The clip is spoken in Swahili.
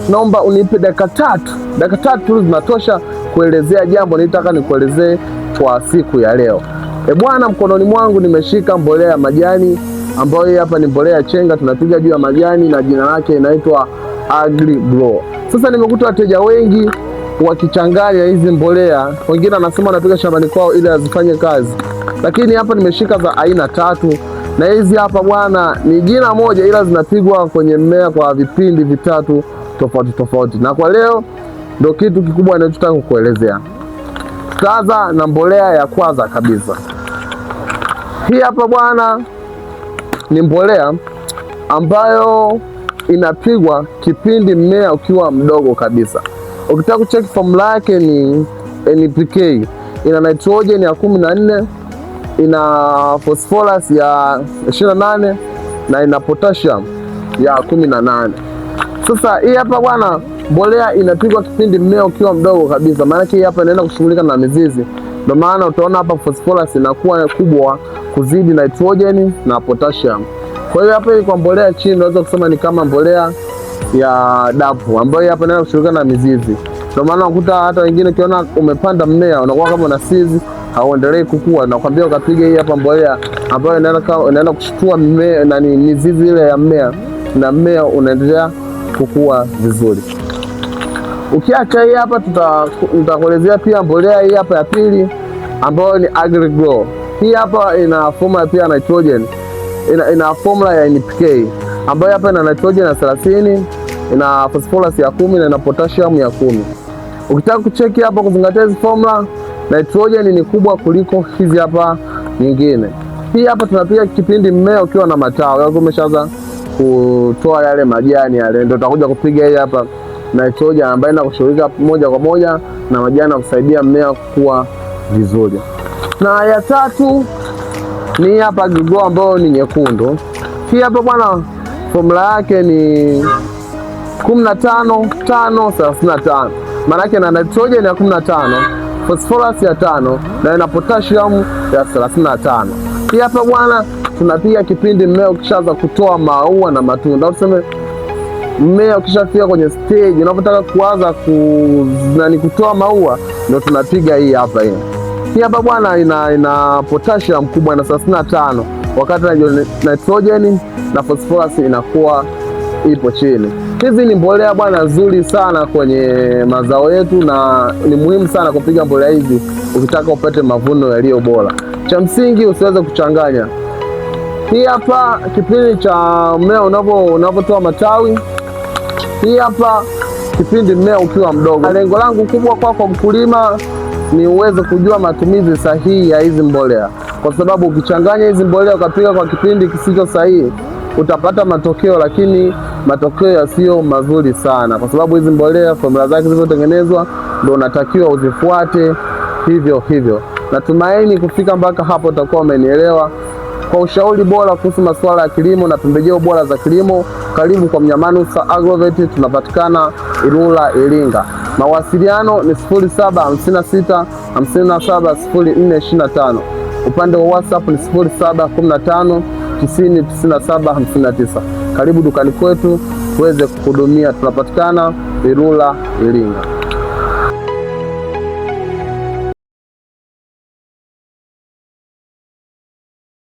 naomba unipe dakika tatu zinatosha kuelezea jambo nitaka nikuelezee kwa siku ya leo. Bwana, mkononi mwangu nimeshika mbolea ya majani ambayo hii hapa ni mbolea ya chenga, tunapiga juu ya majani na jina lake inaitwa AgriGrow. Sasa nimekuta wateja wengi wakichanganya hizi mbolea, wengine wanasema wanapiga shambani kwao ili azifanye kazi, lakini hapa nimeshika za aina 3 na hizi hapa bwana ni jina moja, ila zinapigwa kwenye mmea kwa vipindi vitatu tofauti. Na kwa leo ndio kitu kikubwa ninachotaka kukuelezea. Tutaanza na mbolea ya kwanza kabisa. Hii hapa bwana ni mbolea ambayo inapigwa kipindi mmea ukiwa mdogo kabisa. Ukitaka kucheki formula yake ni NPK. Ina nitrogen ya 14, ina phosphorus ya 28 na ina potassium ya 18. Sasa hii hapa bwana mbolea inapigwa kipindi mmea ukiwa mdogo kabisa. Maana hii hapa inaenda kushughulika na mizizi. Ndio maana utaona hapa phosphorus inakuwa kubwa kuzidi nitrogen na potassium. Kwa hiyo hapa kwa mbolea chini unaweza kusema ni kama mbolea ya dapu ambayo hapa inaenda kushughulika na mizizi. Ndio maana unakuta hata wengine ukiona umepanda mmea unakuwa kama unasizi hauendelee kukua, na kwambia ukapiga hii hapa mbolea ambayo inaenda kushtua mmea na ni mizizi ile ya mmea, na mmea unaendelea kukua vizuri. Ukiacha hii hapa tutakuelezea pia mbolea hii hapa ya pili ambayo ni AgriGrow. Hii hapa ina formula pia nitrogen. Ina formula ya NPK ambayo hapa ina nitrogen ya 30, ina phosphorus ya 10 na ina potassium ya 10. Ukitaka kucheki hapa kuzingatia hizi formula, nitrogen ni kubwa kuliko hizi hapa nyingine. Hii hapa tunapiga kipindi mmea ukiwa na matawi, au umeshaanza kutoa yale majani yale, ndio tutakuja kupiga hii hapa nitrogen ambayo inakushughulika moja kwa moja na majani na kusaidia mmea kukua vizuri. Na ya tatu ni hapa AgriGrow ambayo ni nyekundu. Hii hapa bwana formula yake ni 15-5-35. Maana yake na nitrogen ya 15, phosphorus ya 5 na ina potassium ya 35. Hii hapa bwana tunapiga kipindi mmea ukishaanza kutoa maua na matunda. Au tuseme mmea ukishafika kwenye stage unapotaka kuanza kutoa maua, ndio tunapiga hii hapa hii. Hii hapa bwana ina potassium kubwa na 35, wakati nitrogen na phosphorus inakuwa ipo chini. Hizi ni mbolea bwana nzuri sana kwenye mazao yetu, na ni muhimu sana kupiga mbolea hizi ukitaka upate mavuno yaliyo bora. Cha msingi usiweze kuchanganya. Hii hapa kipindi cha mmea unavyotoa matawi. Hii hapa kipindi mmea ukiwa mdogo. Lengo langu kubwa kwako mkulima ni uweze kujua matumizi sahihi ya hizi mbolea, kwa sababu ukichanganya hizi mbolea ukapiga kwa kipindi kisicho sahihi utapata matokeo, lakini matokeo yasiyo mazuri sana, kwa sababu hizi mbolea formula zake zilizotengenezwa ndio unatakiwa uzifuate hivyo. Natumaini kufika mpaka hapo utakuwa umenielewa. Kwa ushauri bora kuhusu masuala ya kilimo na pembejeo bora za kilimo, karibu kwa Mnyamanusa Agrovet. Tunapatikana Ilula, Iringa. Mawasiliano ni 0756570425. Upande wa WhatsApp ni 0715909759. Karibu dukani kwetu tuweze kuhudumia. Tunapatikana Ilula, Iringa.